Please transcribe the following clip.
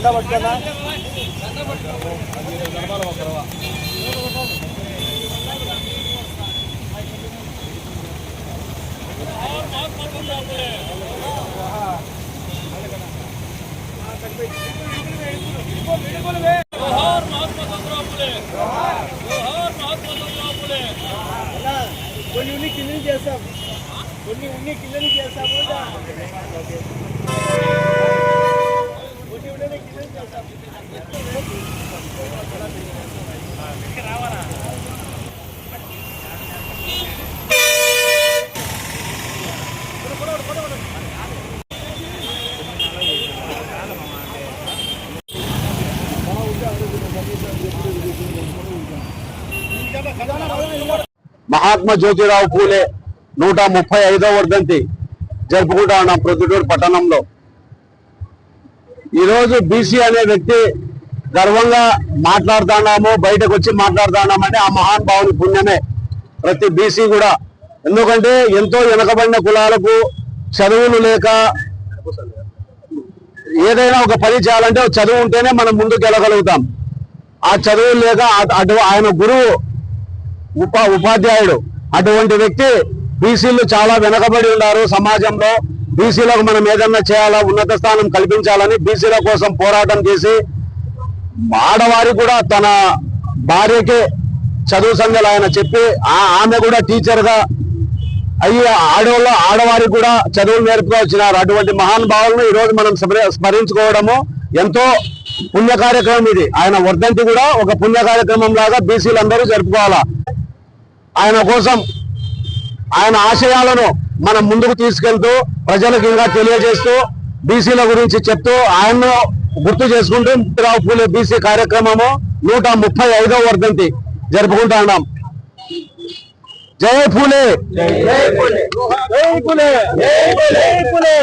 కొన్ని ఉన్ని కిందని చేస్తాం, కొన్ని ఉన్ని కిందని చేస్తాము, కొన్ని ఉండని కిందని చేస్తాం. రావాలా మహాత్మా జ్యోతిరావు పూలే 135వ వర్ధంతి జరుపుకుంటా ఉన్నాం ప్రొద్దుటూరు పట్టణంలో. ఈరోజు బీసీ అనే వ్యక్తి గర్వంగా మాట్లాడుతున్నాము, బయటకు వచ్చి మాట్లాడుతున్నామంటే ఆ మహాన్ భావుని పుణ్యమే ప్రతి బీసీ కూడా. ఎందుకంటే ఎంతో వెనుకబడిన కులాలకు చదువులు లేక ఏదైనా ఒక పని చేయాలంటే చదువు ఉంటేనే మనం ముందుకు వెళ్ళగలుగుతాం. ఆ చదువు లేక అటు ఆయన గురువు ఉపాధ్యాయుడు, అటువంటి వ్యక్తి బీసీలు చాలా వెనకబడి ఉన్నారు సమాజంలో. బీసీలకు మనం ఏదన్నా చేయాలా, ఉన్నత స్థానం కల్పించాలని బీసీల కోసం పోరాటం చేసి ఆడవారికి కూడా తన భార్యకే చదువు సంఘాలు ఆయన చెప్పి ఆమె కూడా టీచర్గా అయ్యి ఆడవారికి కూడా చదువులు నేర్పుతూ వచ్చినారు. అటువంటి మహానుభావులను ఈరోజు మనం స్మరించుకోవడము ఎంతో పుణ్య కార్యక్రమం. ఇది ఆయన వర్ధంతి కూడా ఒక పుణ్య కార్యక్రమం లాగా బీసీలందరూ జరుపుకోవాలా. ఆయన కోసం ఆయన ఆశయాలను మనం ముందుకు తీసుకెళ్తూ ప్రజలకు ఇంకా తెలియజేస్తూ బీసీల గురించి చెప్తూ ఆయన్ను గుర్తు చేసుకుంటూ జ్యోతిరావు పూలే బీసీ కార్యక్రమము 135వ వర్ధంతి జరుపుకుంటా ఉన్నాం. జై పూలే, జై పూలే, జై పూలే, జై పూలే.